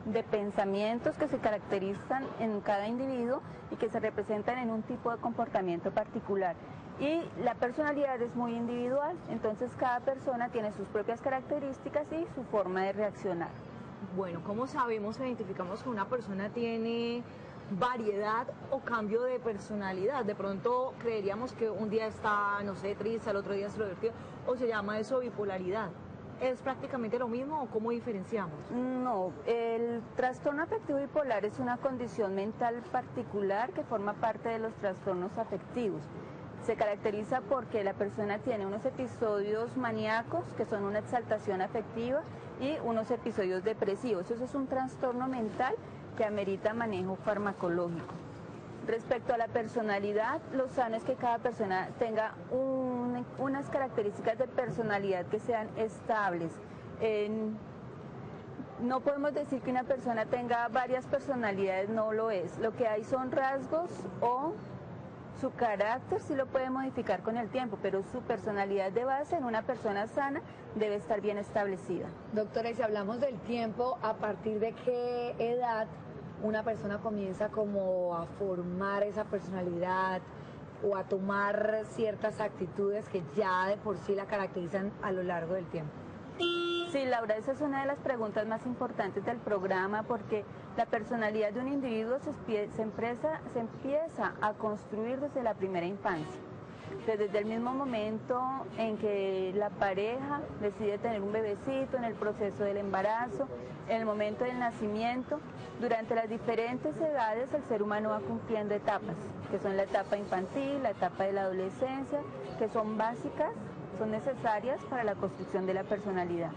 de pensamientos que se caracterizan en cada individuo y que se representan en un tipo de comportamiento particular. Y la personalidad es muy individual, entonces cada persona tiene sus propias características y su forma de reaccionar. Bueno, ¿cómo sabemos, identificamos que una persona tiene variedad o cambio de personalidad? De pronto creeríamos que un día está, no sé, triste, al otro día es extrovertido, o se llama eso bipolaridad. ¿Es prácticamente lo mismo o cómo diferenciamos? No, el trastorno afectivo bipolar es una condición mental particular que forma parte de los trastornos afectivos. Se caracteriza porque la persona tiene unos episodios maníacos, que son una exaltación afectiva, y unos episodios depresivos. Eso es un trastorno mental que amerita manejo farmacológico. Respecto a la personalidad, lo sano es que cada persona tenga unas características de personalidad que sean estables. No podemos decir que una persona tenga varias personalidades, no lo es. Lo que hay son rasgos o su carácter sí lo puede modificar con el tiempo, pero su personalidad de base en una persona sana debe estar bien establecida. Doctora, y si hablamos del tiempo, ¿a partir de qué edad una persona comienza como a formar esa personalidad o a tomar ciertas actitudes que ya de por sí la caracterizan a lo largo del tiempo? Sí, Laura, esa es una de las preguntas más importantes del programa porque la personalidad de un individuo se empieza a construir desde la primera infancia. Desde el mismo momento en que la pareja decide tener un bebecito, en el proceso del embarazo, en el momento del nacimiento, durante las diferentes edades el ser humano va cumpliendo etapas, que son la etapa infantil, la etapa de la adolescencia, que son básicas, son necesarias para la construcción de la personalidad.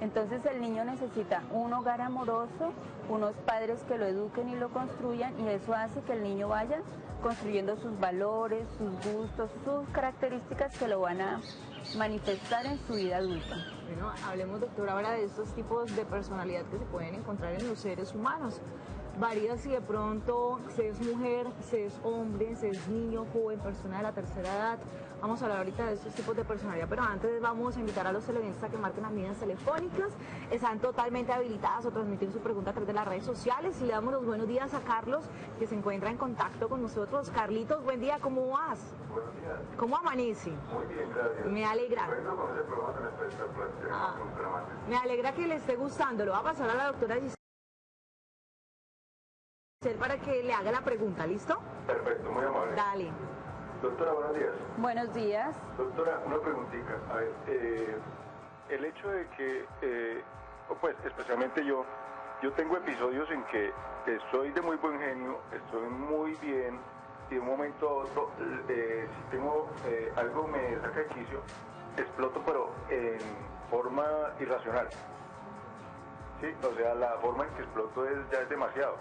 Entonces el niño necesita un hogar amoroso, unos padres que lo eduquen y lo construyan, y eso hace que el niño vaya construyendo sus valores, sus gustos, sus características que lo van a manifestar en su vida adulta. Bueno, hablemos, doctora, ahora de estos tipos de personalidad que se pueden encontrar en los seres humanos. Varía si de pronto se es mujer, se es hombre, se es niño, joven, persona de la tercera edad. Vamos a hablar ahorita de estos tipos de personalidad, pero antes vamos a invitar a los televidentes a que marquen las líneas telefónicas. Están totalmente habilitadas a transmitir su pregunta a través de las redes sociales. Y le damos los buenos días a Carlos, que se encuentra en contacto con nosotros. Carlitos, buen día, ¿cómo vas? Buenos días. ¿Cómo amanece? Muy bien, gracias. Me alegra. Bueno, con ese programa que me está planteando con Bucaramanga. Me alegra que le esté gustando. Lo va a pasar a la doctora Giselle para que le haga la pregunta, ¿listo? Perfecto, muy amable. Dale. Doctora, buenos días. Buenos días. Doctora, una preguntita. A ver, el hecho de que, pues especialmente yo tengo episodios en que estoy de muy buen genio, estoy muy bien, y de un momento a otro, si tengo algo me saca de quicio, exploto, pero en forma irracional. Sí, o sea, la forma en que exploto ya es demasiado.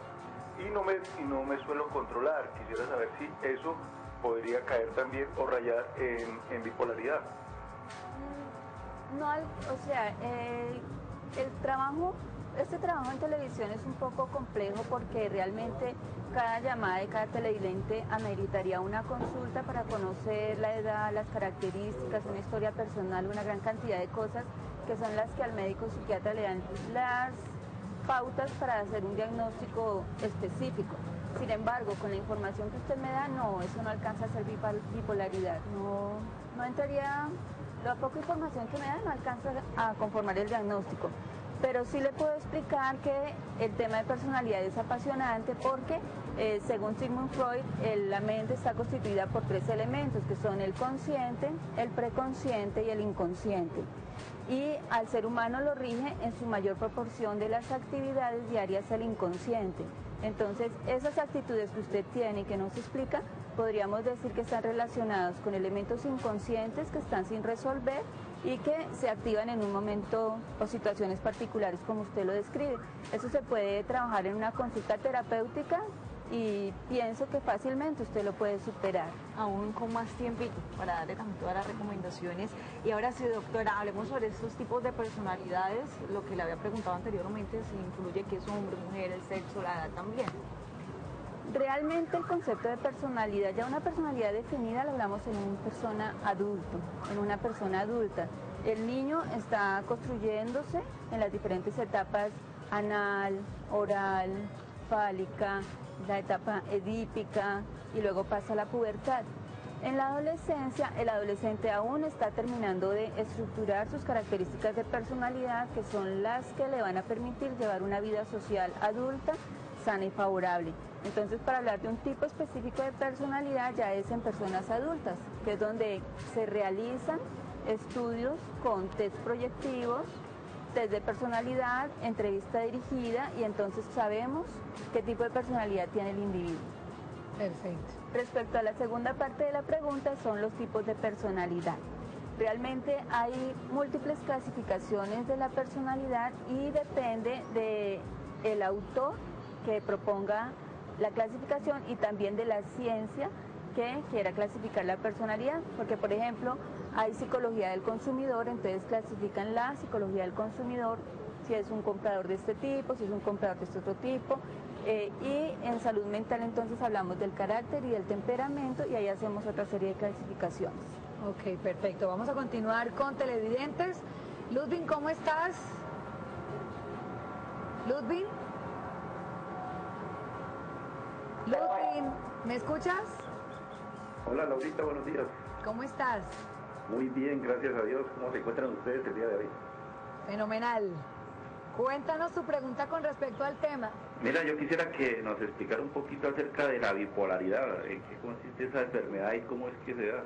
Y no me suelo controlar. Quisiera saber si eso podría caer también o rayar en bipolaridad. No, o sea, este trabajo en televisión es un poco complejo porque realmente cada llamada de cada televidente ameritaría una consulta para conocer la edad, las características, una historia personal, una gran cantidad de cosas que son las que al médico psiquiatra le dan las pautas para hacer un diagnóstico específico. Sin embargo, con la información que usted me da, no, eso no alcanza a ser bipolaridad. No entraría, la poca información que me da no alcanza a conformar el diagnóstico. Pero sí le puedo explicar que el tema de personalidad es apasionante porque, según Sigmund Freud, la mente está constituida por 3 elementos, que son el consciente, el preconsciente y el inconsciente. Y al ser humano lo rige en su mayor proporción de las actividades diarias el inconsciente. Entonces, esas actitudes que usted tiene y que no se explica, podríamos decir que están relacionadas con elementos inconscientes que están sin resolver y que se activan en un momento o situaciones particulares como usted lo describe. Eso se puede trabajar en una consulta terapéutica y pienso que fácilmente usted lo puede superar. Aún con más tiempito para darle también todas las recomendaciones. Y ahora sí, doctora, hablemos sobre estos tipos de personalidades, lo que le había preguntado anteriormente, si incluye que es hombre, mujer, el sexo, la edad también. Realmente el concepto de personalidad, ya una personalidad definida la hablamos en una persona adulto, en una persona adulta. El niño está construyéndose en las diferentes etapas anal, oral, fálica, la etapa edípica y luego pasa a la pubertad. En la adolescencia, el adolescente aún está terminando de estructurar sus características de personalidad, que son las que le van a permitir llevar una vida social adulta, sana y favorable. Entonces, para hablar de un tipo específico de personalidad ya es en personas adultas, que es donde se realizan estudios con test proyectivos, test de personalidad, entrevista dirigida, y entonces sabemos qué tipo de personalidad tiene el individuo. Perfecto. Respecto a la segunda parte de la pregunta, son los tipos de personalidad. Realmente hay múltiples clasificaciones de la personalidad y depende del autor que proponga la clasificación y también de la ciencia que quiera clasificar la personalidad, porque por ejemplo hay psicología del consumidor, entonces clasifican la psicología del consumidor, si es un comprador de este tipo, si es un comprador de este otro tipo, y en salud mental entonces hablamos del carácter y del temperamento y ahí hacemos otra serie de clasificaciones. Ok, perfecto. Vamos a continuar con televidentes. Ludwig, ¿cómo estás? Ludwig. Ludwig, ¿me escuchas? Hola Laurita, buenos días. ¿Cómo estás? Muy bien, gracias a Dios. ¿Cómo se encuentran ustedes el día de hoy? Fenomenal. Cuéntanos tu pregunta con respecto al tema. Mira, yo quisiera que nos explicara un poquito acerca de la bipolaridad, en qué consiste esa enfermedad y cómo es que se da.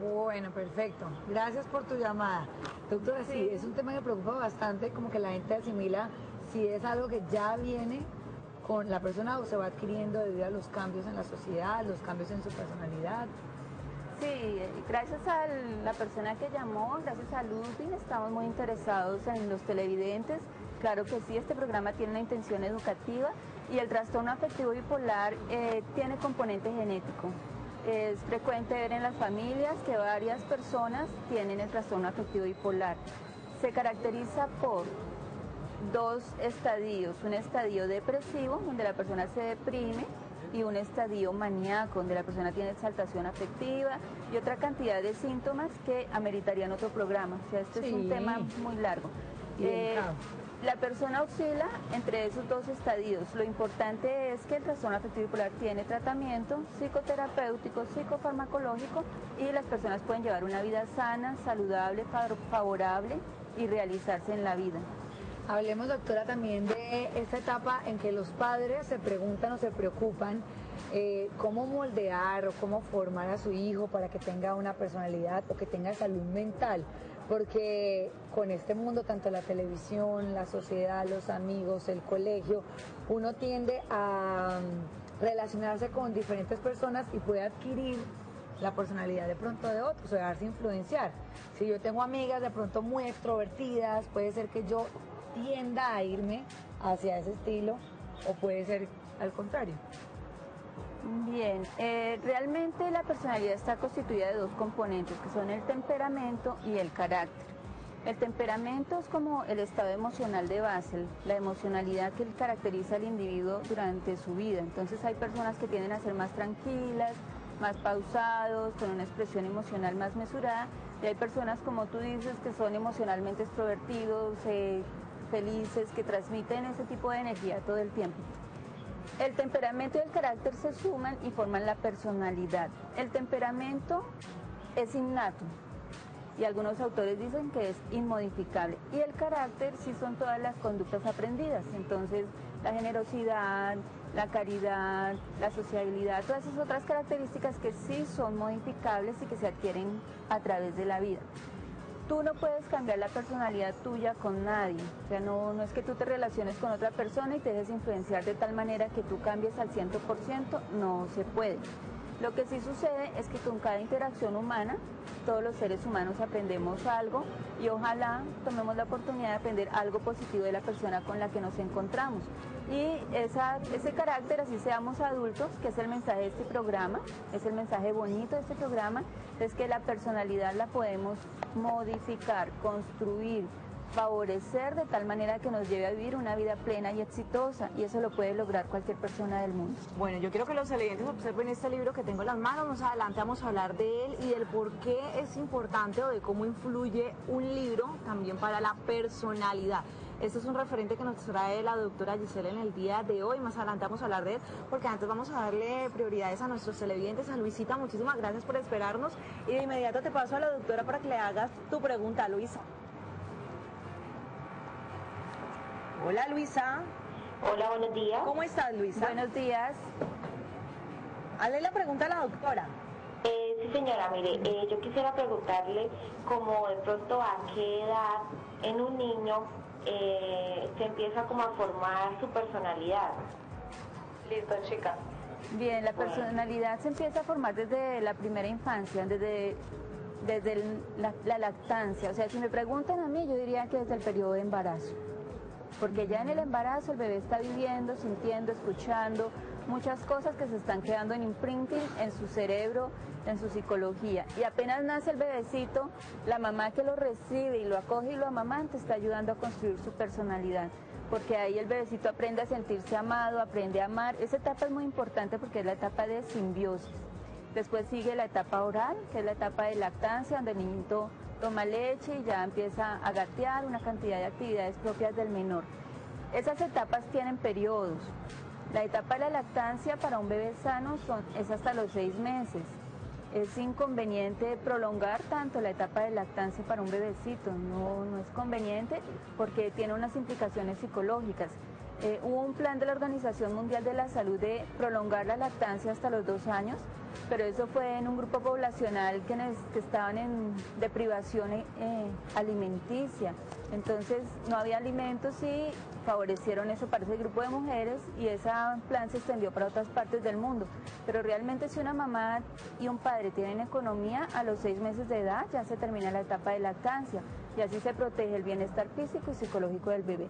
Bueno, perfecto. Gracias por tu llamada. Doctora, sí, es un tema que preocupa bastante, como que la gente asimila si es algo que ya viene con la persona o se va adquiriendo debido a los cambios en la sociedad, los cambios en su personalidad. Sí, gracias a la persona que llamó, gracias a Ludwig, estamos muy interesados en los televidentes. Claro que sí, este programa tiene una intención educativa y el trastorno afectivo bipolar tiene componente genético. Es frecuente ver en las familias que varias personas tienen el trastorno afectivo bipolar. Se caracteriza por dos estadios, un estadio depresivo, donde la persona se deprime, y un estadio maníaco, donde la persona tiene exaltación afectiva y otra cantidad de síntomas que ameritarían otro programa. O sea, este es un tema muy largo. La persona oscila entre esos dos estadios. Lo importante es que el trastorno afectivo bipolar tiene tratamiento psicoterapéutico, psicofarmacológico, y las personas pueden llevar una vida sana, saludable, favorable y realizarse en la vida. Hablemos, doctora, también de esta etapa en que los padres se preguntan o se preocupan cómo moldear o cómo formar a su hijo para que tenga una personalidad o que tenga salud mental, porque con este mundo, tanto la televisión, la sociedad, los amigos, el colegio, uno tiende a relacionarse con diferentes personas y puede adquirir la personalidad de pronto de otros o dejarse influenciar. Si yo tengo amigas de pronto muy extrovertidas, puede ser que yo tienda a irme hacia ese estilo o puede ser al contrario. Bien, realmente la personalidad está constituida de dos componentes, que son el temperamento y el carácter. El temperamento es como el estado emocional de base, la emocionalidad que caracteriza al individuo durante su vida. Entonces hay personas que tienden a ser más tranquilas, más pausados, con una expresión emocional más mesurada, y hay personas, como tú dices, que son emocionalmente extrovertidos, felices, que transmiten ese tipo de energía todo el tiempo. El temperamento y el carácter se suman y forman la personalidad. El temperamento es innato y algunos autores dicen que es inmodificable, y el carácter sí son todas las conductas aprendidas. Entonces la generosidad, la caridad, la sociabilidad, todas esas otras características que sí son modificables y que se adquieren a través de la vida. Tú no puedes cambiar la personalidad tuya con nadie, o sea, no es que tú te relaciones con otra persona y te dejes influenciar de tal manera que tú cambies al 100%, no se puede. Lo que sí sucede es que con cada interacción humana, todos los seres humanos aprendemos algo y ojalá tomemos la oportunidad de aprender algo positivo de la persona con la que nos encontramos. Y ese carácter, así seamos adultos, que es el mensaje de este programa, es el mensaje bonito de este programa, es que la personalidad la podemos modificar, construir, favorecer de tal manera que nos lleve a vivir una vida plena y exitosa, y eso lo puede lograr cualquier persona del mundo. Bueno, yo quiero que los televidentes observen este libro que tengo en las manos. Más adelante vamos a hablar de él y del por qué es importante o de cómo influye un libro también para la personalidad. Este es un referente que nos trae la doctora Giselle en el día de hoy. Más adelante vamos a hablar de él, porque antes vamos a darle prioridades a nuestros televidentes. A Luisita, muchísimas gracias por esperarnos. Y de inmediato te paso a la doctora para que le hagas tu pregunta, Luisa. Hola, Luisa. Hola, buenos días. ¿Cómo estás, Luisa? Buenos días. Hazle la pregunta a la doctora. Sí, señora, mire, yo quisiera preguntarle como de pronto a qué edad en un niño se empieza como a formar su personalidad. Listo, chica. Bien, la personalidad se empieza a formar desde la primera infancia, desde la lactancia. O sea, si me preguntan a mí, yo diría que desde el periodo de embarazo. Porque ya en el embarazo el bebé está viviendo, sintiendo, escuchando muchas cosas que se están quedando en imprinting en su cerebro, en su psicología. Y apenas nace el bebecito, la mamá que lo recibe y lo acoge y lo amamanta está ayudando a construir su personalidad. Porque ahí el bebecito aprende a sentirse amado, aprende a amar. Esa etapa es muy importante porque es la etapa de simbiosis. Después sigue la etapa oral, que es la etapa de lactancia, donde el niñito toma leche y ya empieza a gatear, una cantidad de actividades propias del menor. Esas etapas tienen periodos. La etapa de la lactancia para un bebé sano es hasta los 6 meses. Es inconveniente prolongar tanto la etapa de lactancia para un bebecito, no es conveniente porque tiene unas implicaciones psicológicas. Hubo un plan de la Organización Mundial de la Salud de prolongar la lactancia hasta los 2 años, pero eso fue en un grupo poblacional que estaban en deprivación alimenticia. Entonces no había alimentos y favorecieron eso para ese grupo de mujeres y ese plan se extendió para otras partes del mundo. Pero realmente si una mamá y un padre tienen economía, a los 6 meses de edad ya se termina la etapa de lactancia y así se protege el bienestar físico y psicológico del bebé.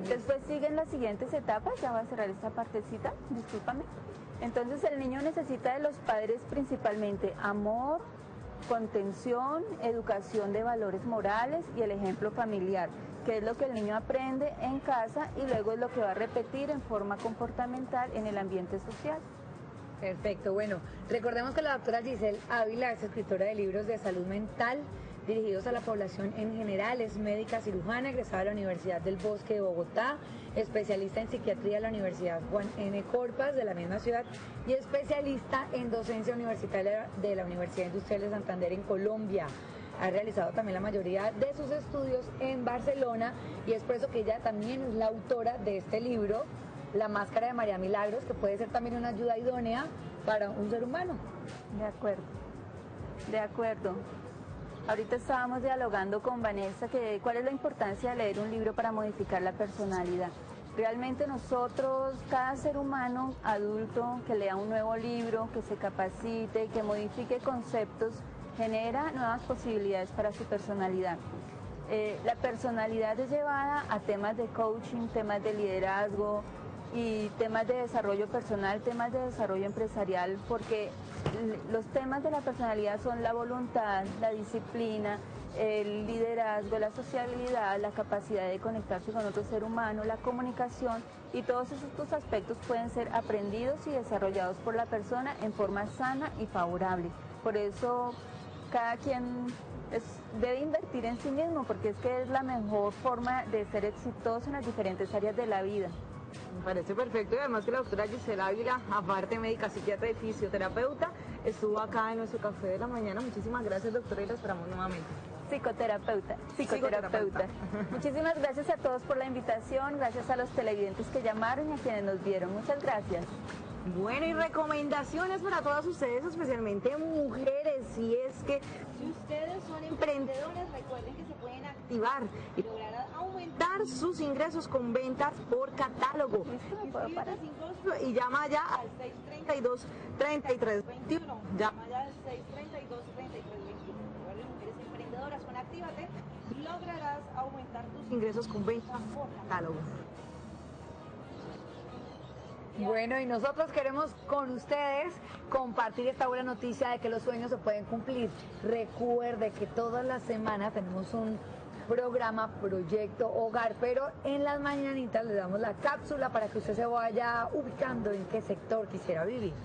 Después siguen las siguientes etapas, ya voy a cerrar esta partecita, discúlpame. Entonces el niño necesita de los padres principalmente amor, contención, educación de valores morales y el ejemplo familiar, que es lo que el niño aprende en casa y luego es lo que va a repetir en forma comportamental en el ambiente social. Perfecto, bueno, recordemos que la doctora Giselle Ávila es escritora de libros de salud mental dirigidos a la población en general, es médica cirujana, egresada de la Universidad del Bosque de Bogotá, especialista en psiquiatría de la Universidad Juan N. Corpas de la misma ciudad y especialista en docencia universitaria de la Universidad Industrial de Santander en Colombia. Ha realizado también la mayoría de sus estudios en Barcelona y es por eso que ella también es la autora de este libro, La Máscara de María Milagros, que puede ser también una ayuda idónea para un ser humano. De acuerdo, de acuerdo. Ahorita estábamos dialogando con Vanessa que cuál es la importancia de leer un libro para modificar la personalidad. Realmente nosotros, cada ser humano adulto que lea un nuevo libro, que se capacite, que modifique conceptos, genera nuevas posibilidades para su personalidad. La personalidad es llevada a temas de coaching, temas de liderazgo y temas de desarrollo personal, temas de desarrollo empresarial, porque los temas de la personalidad son la voluntad, la disciplina, el liderazgo, la sociabilidad, la capacidad de conectarse con otro ser humano, la comunicación, y todos estos aspectos pueden ser aprendidos y desarrollados por la persona en forma sana y favorable. Por eso cada quien debe invertir en sí mismo, porque es que es la mejor forma de ser exitoso en las diferentes áreas de la vida. Me parece perfecto y además que la doctora Giselle Ávila, aparte médica, psiquiatra y fisioterapeuta, estuvo acá en nuestro café de la mañana. Muchísimas gracias, doctora, y la esperamos nuevamente. Psicoterapeuta. Muchísimas gracias a todos por la invitación, gracias a los televidentes que llamaron y a quienes nos vieron. Muchas gracias. Bueno, y recomendaciones para todas ustedes, especialmente mujeres, si es que si ustedes son emprendedores, recuerden que se pueden activar y lograr aumentar sus ingresos con ventas por catálogo. Y llama ya al 632-3321. Llama ya al 632-3321. Recuerden, mujeres emprendedoras, con Actívate, lograrás aumentar tus ingresos con ventas por catálogo. Bueno, y nosotros queremos con ustedes compartir esta buena noticia de que los sueños se pueden cumplir. Recuerde que todas las semanas tenemos un programa Proyecto Hogar, pero en las mañanitas le damos la cápsula para que usted se vaya ubicando en qué sector quisiera vivir.